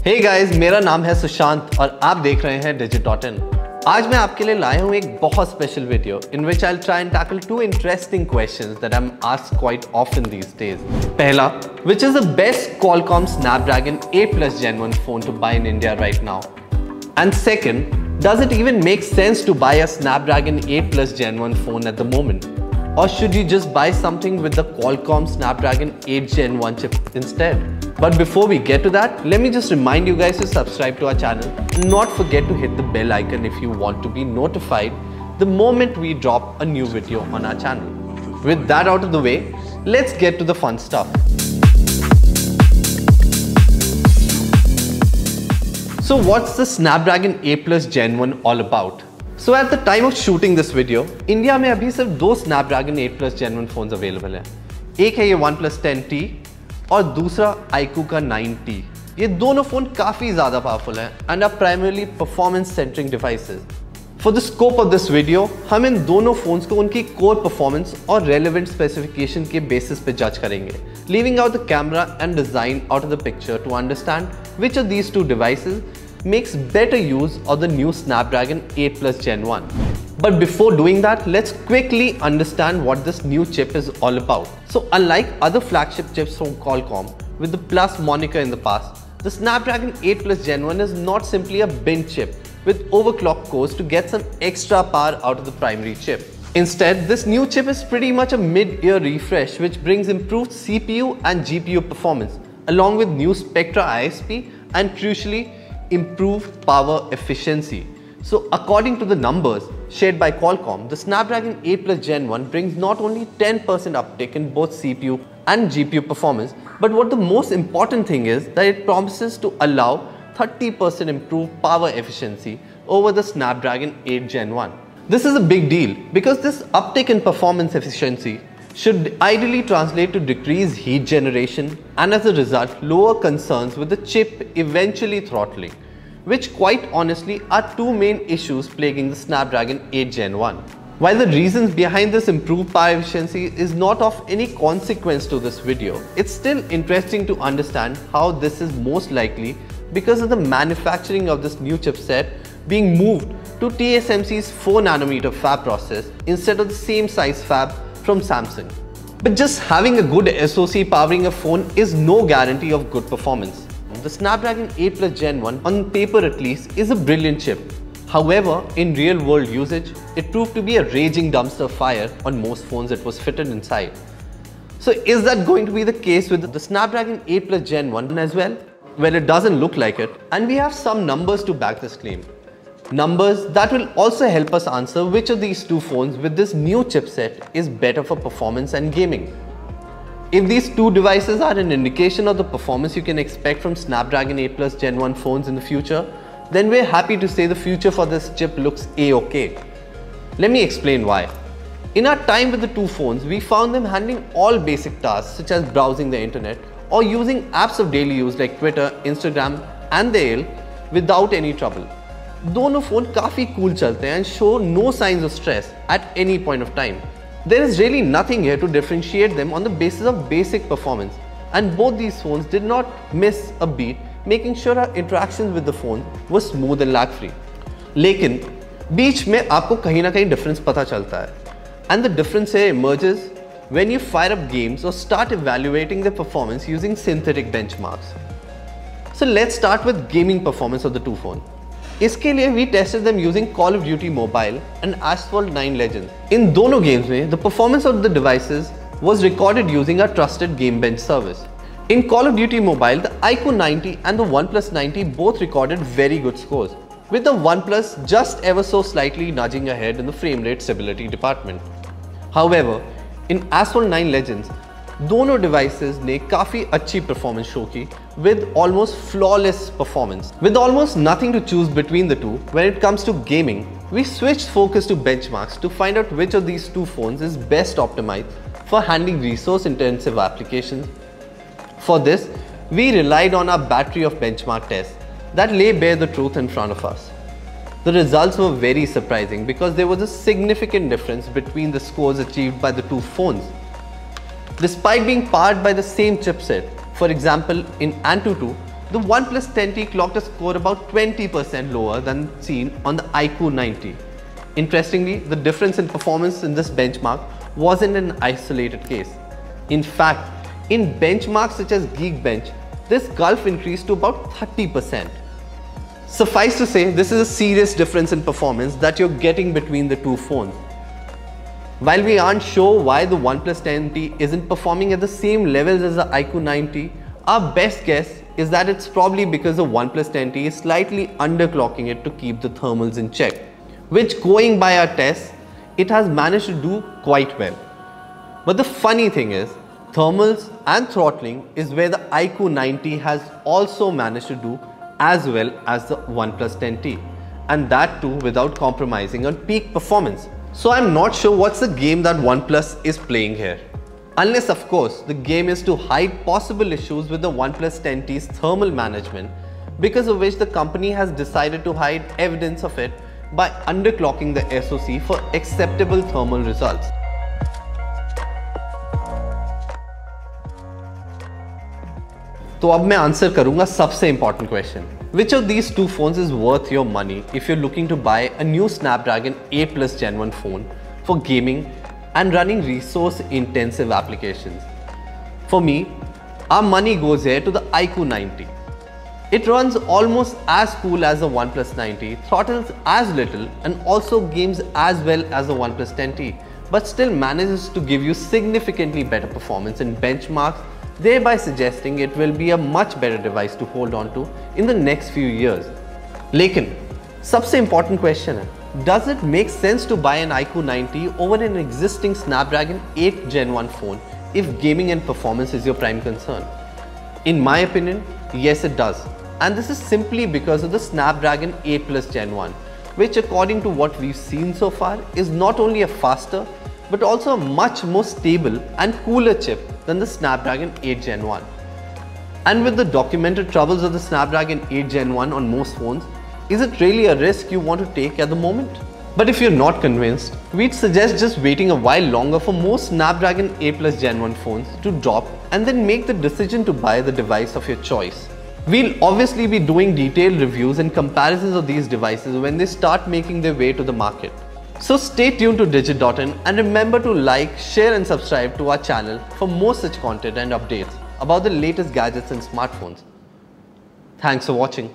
Hey guys, मेरा नाम है सुशांत और आप देख रहे हैं Digit.in। आज मैं आपके लिए लाया हूँ एक बहुत special video in which I'll try and tackle two interesting questions that I'm asked quite often these days. पहला, which is the best Qualcomm Snapdragon 8 Plus Gen 1 phone to buy in India right now? And second, does it even make sense to buy a Snapdragon 8 Plus Gen 1 phone at the moment? Or should you just buy something with the Qualcomm Snapdragon 8 Gen 1 chip instead? But before we get to that, let me just remind you guys to subscribe to our channel and not forget to hit the bell icon if you want to be notified the moment we drop a new video on our channel. With that out of the way, let's get to the fun stuff. So what's the Snapdragon 8 Plus Gen 1 all about? So at the time of shooting this video, India में अभी सिर्फ दो Snapdragon 8 Plus Gen 1 phones available हैं। एक है ये OnePlus 10T और दूसरा iQOO का 9T। ये दोनों फोन काफी ज्यादा पावरफुल हैं and are primarily performance-centric devices. For the scope of this video, हम इन दोनों फोन्स को उनकी core performance और relevant specification के basis पे judge करेंगे, leaving out the camera and design out of the picture to understand which of these two devices makes better use of the new Snapdragon 8 Plus Gen 1. But before doing that, let's quickly understand what this new chip is all about. So unlike other flagship chips from Qualcomm with the Plus moniker in the past, the Snapdragon 8 Plus Gen 1 is not simply a bin chip with overclock cores to get some extra power out of the primary chip. Instead, this new chip is pretty much a mid-year refresh which brings improved CPU and GPU performance along with new Spectra ISP and crucially improved power efficiency. So according to the numbers shared by Qualcomm, the Snapdragon 8 Plus Gen 1 brings not only 10% uptick in both CPU and GPU performance, but what the most important thing is that it promises to allow 30% improved power efficiency over the Snapdragon 8 Gen 1. This is a big deal because this uptick in performance efficiency should ideally translate to decreased heat generation and as a result lower concerns with the chip eventually throttling, which quite honestly are two main issues plaguing the Snapdragon 8 Gen 1. While the reasons behind this improved power efficiency is not of any consequence to this video, it's still interesting to understand how this is most likely because of the manufacturing of this new chipset being moved to TSMC's 4nm fab process instead of the same size fab from Samsung. But just having a good SoC powering a phone is no guarantee of good performance. The Snapdragon 8 Plus Gen 1, on paper at least, is a brilliant chip. However, in real world usage, it proved to be a raging dumpster fire on most phones it was fitted inside. So is that going to be the case with the Snapdragon 8 Plus Gen 1 as well? Well, it doesn't look like it, and we have some numbers to back this claim. Numbers that will also help us answer which of these two phones with this new chipset is better for performance and gaming. If these two devices are an indication of the performance you can expect from Snapdragon 8 Plus Gen 1 phones in the future, then we're happy to say the future for this chip looks A-OK. Let me explain why. In our time with the two phones, we found them handling all basic tasks such as browsing the internet or using apps of daily use like Twitter, Instagram and the without any trouble. दोनों phone काफी cool चलते हैं and show no signs of stress at any point of time. There is really nothing here to differentiate them on the basis of basic performance, and both these phones did not miss a beat making sure our interactions with the phone were smooth and lag free. लेकिन बीच में आपको कहीं ना कहीं difference पता चलता है, and the difference here emerges when you fire up games or start evaluating their performance using synthetic benchmarks. So let's start with gaming performance of the two phones. इसके लिए we tested them using Call of Duty Mobile and Asphalt 9 Legends. इन दोनों games में the performance of the devices was recorded using our trusted Game Bench service. In Call of Duty Mobile, the iQOO 90 and the OnePlus 90 both recorded very good scores, with the OnePlus just ever so slightly nudging ahead in the frame rate stability department. However, in Asphalt 9 Legends, दोनों devices ने काफी अच्छी performance show की with almost flawless performance. With almost nothing to choose between the two, when it comes to gaming, we switched focus to benchmarks to find out which of these two phones is best optimized for handling resource-intensive applications. For this, we relied on our battery of benchmark tests that lay bare the truth in front of us. The results were very surprising because there was a significant difference between the scores achieved by the two phones. Despite being powered by the same chipset, for example, in AnTuTu, The OnePlus 10T clocked a score about 20% lower than seen on the iQOO 90. Interestingly, the difference in performance in this benchmark wasn't an isolated case. In fact, in benchmarks such as Geekbench, this gulf increased to about 30%. Suffice to say, this is a serious difference in performance that you're getting between the two phones. While we aren't sure why the OnePlus 10T isn't performing at the same levels as the iQOO 90, our best guess is that it's probably because the OnePlus 10T is slightly underclocking it to keep the thermals in check, which, going by our tests, it has managed to do quite well. But the funny thing is, thermals and throttling is where the iQOO 90 has also managed to do as well as the OnePlus 10T, and that too without compromising on peak performance. So I'm not sure what's the game that OnePlus is playing here. Unless, of course, the game is to hide possible issues with the OnePlus 10T's thermal management, because of which the company has decided to hide evidence of it by underclocking the SoC for acceptable thermal results. तो अब मैं answer करूंगा सबसे important question. Which of these two phones is worth your money if you're looking to buy a new Snapdragon 8 Plus Gen 1 phone for gaming and running resource-intensive applications? For me, our money goes here to the iQOO 90. It runs almost as cool as the OnePlus 90, throttles as little, and also games as well as the OnePlus 10T, but still manages to give you significantly better performance in benchmarks, thereby suggesting it will be a much better device to hold on to in the next few years. लेकिन सबसे important question है, does it make sense to buy an iQOO 90 over an existing Snapdragon 8 Gen 1 phone if gaming and performance is your prime concern? In my opinion, yes it does. And this is simply because of the Snapdragon 8 Plus Gen 1, which according to what we've seen so far is not only a faster but also a much more stable and cooler chip than the Snapdragon 8 Gen 1. And with the documented troubles of the Snapdragon 8 Gen 1 on most phones, is it really a risk you want to take at the moment? But if you're not convinced, we'd suggest just waiting a while longer for most Snapdragon 8 Plus Gen 1 phones to drop and then make the decision to buy the device of your choice. We'll obviously be doing detailed reviews and comparisons of these devices when they start making their way to the market. So stay tuned to Digit.in and remember to like, share and subscribe to our channel for more such content and updates about the latest gadgets and smartphones. Thanks for watching.